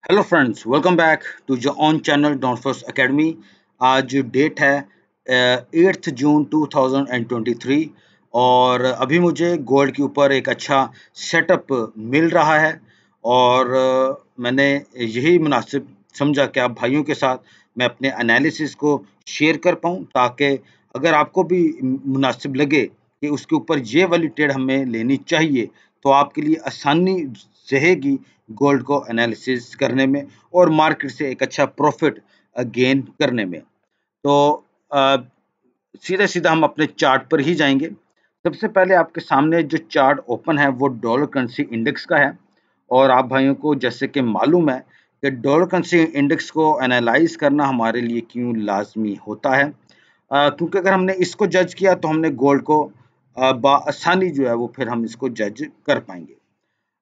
Hello friends, welcome back to your own channel Don first academy. आज date है 8 जून 2023 और अभी मुझे गोल्ड के ऊपर एक अच्छा सेटअप मिल रहा है और मैंने यही मुनासिब समझा कि आप भाइयों के साथ मैं अपने एनालिसिस को शेयर कर पाऊँ, ताकि अगर आपको भी मुनासिब लगे कि उसके ऊपर ये वाली ट्रेड हमें लेनी चाहिए तो आपके लिए आसानी रहेगी गोल्ड को एनालिसिस करने में और मार्केट से एक अच्छा प्रॉफिट गेन करने में। तो अ, सीधे सीधा हम अपने चार्ट पर ही जाएंगे। सबसे पहले आपके सामने जो चार्ट ओपन है वो डॉलर करेंसी इंडेक्स का है और आप भाइयों को जैसे कि मालूम है कि डॉलर करेंसी इंडेक्स को एनालाइज करना हमारे लिए क्यों लाजमी होता है। क्योंकि अगर हमने इसको जज किया तो हमने गोल्ड को आसानी जो है वो फिर हम इसको जज कर पाएंगे।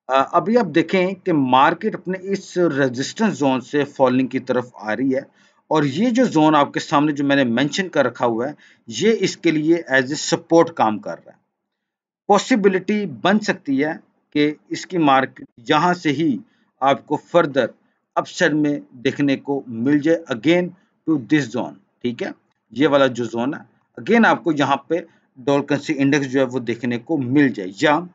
अभी आप देखें कि मार्केट अपने इस रेजिस्टेंस जोन से फॉलिंग की तरफ आ रही है और ये जो जोन आपके सामने जो मैंने मेंशन कर रखा हुआ है ये इसके लिए एज ए सपोर्ट काम कर रहा है। पॉसिबिलिटी बन सकती है कि इसकी मार्केट यहाँ से ही आपको फर्दर अपसाइड में देखने को मिल जाए अगेन टू दिस जोन। ठीक है, ये वाला जो जोन है अगेन आपको यहाँ पे डॉलर करेंसी इंडेक्स जो है वो देखने को मिल जाए, या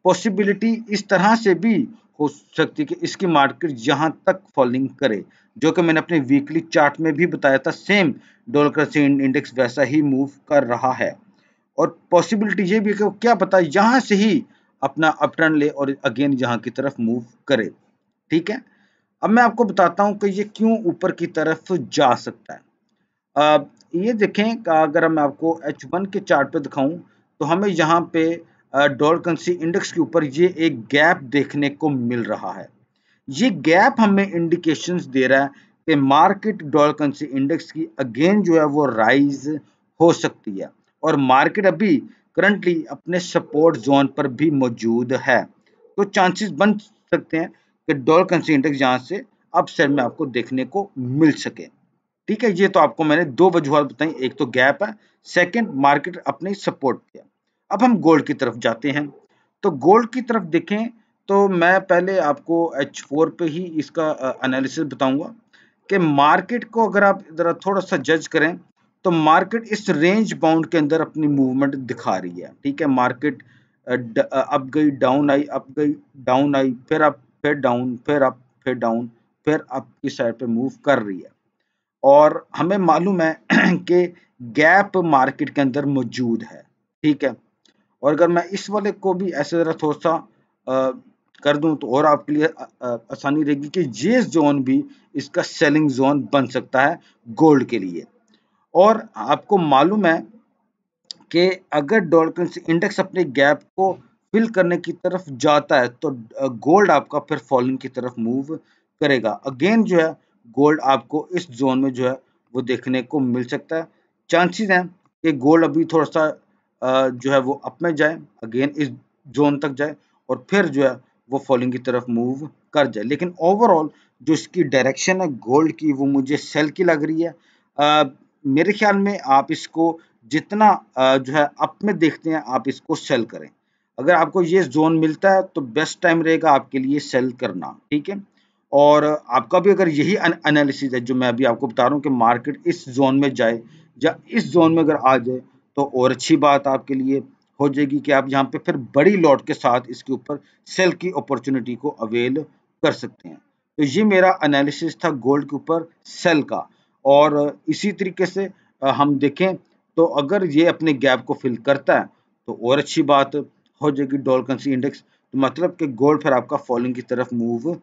पॉसिबिलिटी इस तरह से भी हो सकती है कि इसकी मार्केट यहाँ तक फॉलिंग करे, जो कि मैंने अपने वीकली चार्ट में भी बताया था। सेम डॉलर करेंसी इंडेक्स वैसा ही मूव कर रहा है और पॉसिबिलिटी ये भी है कि क्या पता यहाँ से ही अपना अपटर्न ले और अगेन यहाँ की तरफ मूव करे। ठीक है, अब मैं आपको बताता हूँ कि ये क्यों ऊपर की तरफ जा सकता है। ये देखें कि अगर मैं आपको H1 के चार्ट पे दिखाऊं तो हमें यहाँ पे डॉलर करेंसी इंडेक्स के ऊपर ये एक गैप देखने को मिल रहा है। ये गैप हमें इंडिकेशंस दे रहा है कि मार्केट डॉलर करेंसी इंडेक्स की अगेन जो है वो राइज हो सकती है और मार्केट अभी करंटली अपने सपोर्ट जोन पर भी मौजूद है। तो चांसेस बन सकते हैं कि डॉलर करेंसी इंडेक्स यहाँ से अपसाइड में आपको देखने को मिल सके। ठीक है, ये तो आपको मैंने दो वजूहत बताई, एक तो गैप है, सेकंड मार्केट अपने सपोर्ट पे है। अब हम गोल्ड की तरफ जाते हैं। तो गोल्ड की तरफ देखें तो मैं पहले आपको H4 पे ही इसका एनालिसिस बताऊंगा कि मार्केट को अगर आप जरा थोड़ा सा जज करें तो मार्केट इस रेंज बाउंड के अंदर अपनी मूवमेंट दिखा रही है। ठीक है, मार्केट अप गई, डाउन आई, अप गई, डाउन आई, फिर अप, फिर डाउन, फिर अप, फिर डाउन, फिर अप की साइड पे मूव कर रही है और हमें मालूम है कि गैप मार्केट के अंदर मौजूद है। ठीक है, और अगर मैं इस वाले को भी ऐसे जरा थोड़ा सा कर दूं तो और आपके लिए आसानी रहेगी कि ये जोन भी इसका सेलिंग जोन बन सकता है गोल्ड के लिए। और आपको मालूम है कि अगर डॉलर करेंसी इंडेक्स अपने गैप को फिल करने की तरफ जाता है तो गोल्ड आपका फिर फॉलिंग की तरफ मूव करेगा। अगेन जो है गोल्ड आपको इस जोन में जो है वो देखने को मिल सकता है। चांसेस हैं कि गोल्ड अभी थोड़ा सा जो है वो अप में जाए, अगेन इस जोन तक जाए और फिर जो है वो फॉलिंग की तरफ मूव कर जाए। लेकिन ओवरऑल जो इसकी डायरेक्शन है गोल्ड की वो मुझे सेल की लग रही है। मेरे ख्याल में आप इसको जितना जो है अप में देखते हैं आप इसको सेल करें। अगर आपको ये जोन मिलता है तो बेस्ट टाइम रहेगा आपके लिए सेल करना। ठीक है, और आपका भी अगर यही एनालिसिस है जो मैं अभी आपको बता रहा हूँ कि मार्केट इस जोन में जाए या इस जोन में अगर आ जाए तो और अच्छी बात आपके लिए हो जाएगी कि आप यहाँ पे फिर बड़ी लॉट के साथ इसके ऊपर सेल की अपॉर्चुनिटी को अवेल कर सकते हैं। तो ये मेरा एनालिसिस था गोल्ड के ऊपर सेल का। और इसी तरीके से हम देखें तो अगर ये अपने गैप को फिल करता है तो और अच्छी बात हो जाएगी डॉलर करेंसी इंडेक्स, तो मतलब कि गोल्ड फिर आपका फॉलिंग की तरफ मूव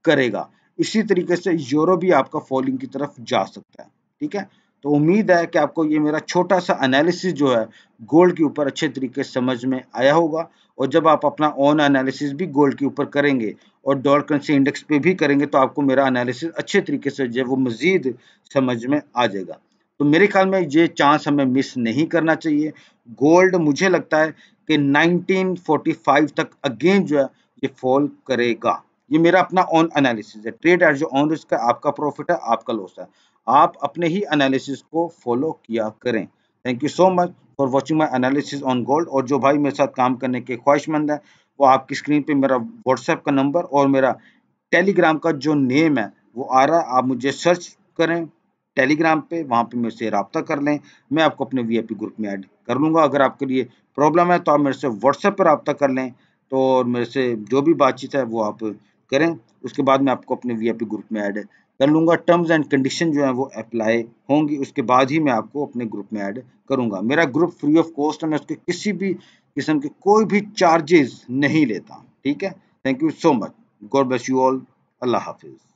करेगा। इसी तरीके से यूरो भी आपका फॉलिंग की तरफ जा सकता है। ठीक है, तो उम्मीद है कि आपको ये मेरा छोटा सा एनालिसिस जो है गोल्ड के ऊपर अच्छे तरीके से समझ में आया होगा। और जब आप अपना ओन एनालिसिस भी गोल्ड के ऊपर करेंगे और डॉलर करेंसी इंडेक्स पे भी करेंगे तो आपको मेरा एनालिसिस अच्छे तरीके से जो है वो मजीद समझ में आ जाएगा। तो मेरे ख्याल में ये चांस हमें मिस नहीं करना चाहिए। गोल्ड मुझे लगता है कि 1945 तक अगेन जो है ये फॉल करेगा। ये मेरा अपना ऑन एनालिसिस है। ट्रेड एट जो ऑन रिस्क है, आपका प्रॉफिट है, आपका लॉस है। आप अपने ही एनालिसिस को फॉलो किया करें। Thank you so much for watching my analysis on gold. और जो भाई मेरे साथ काम करने के ख्वाहिशमंद है वो आपकी स्क्रीन पे मेरा व्हाट्सएप का नंबर और मेरा टेलीग्राम का जो नेम है वो आ रहा है, आप मुझे सर्च करें टेलीग्राम पे, वहाँ पे मेरे से रब्ता कर लें, मैं आपको अपने वीआईपी ग्रुप में ऐड कर लूँगा। अगर आपके लिए प्रॉब्लम है तो आप मेरे से व्हाट्सएप पर रब्ता कर लें, तो और मेरे से जो भी बातचीत है वो आप करें, उसके बाद मैं आपको अपने वीआईपी ग्रुप में ऐड कर लूँगा। टर्म्स एंड कंडीशन जो है वो अप्लाई होंगी, उसके बाद ही मैं आपको अपने ग्रुप में ऐड करूँगा। मेरा ग्रुप फ्री ऑफ कॉस्ट है, मैं उसके किसी भी किस्म के कोई भी चार्जेस नहीं लेता। ठीक है, thank you so much, God bless you all, अल्लाह हाफिज़।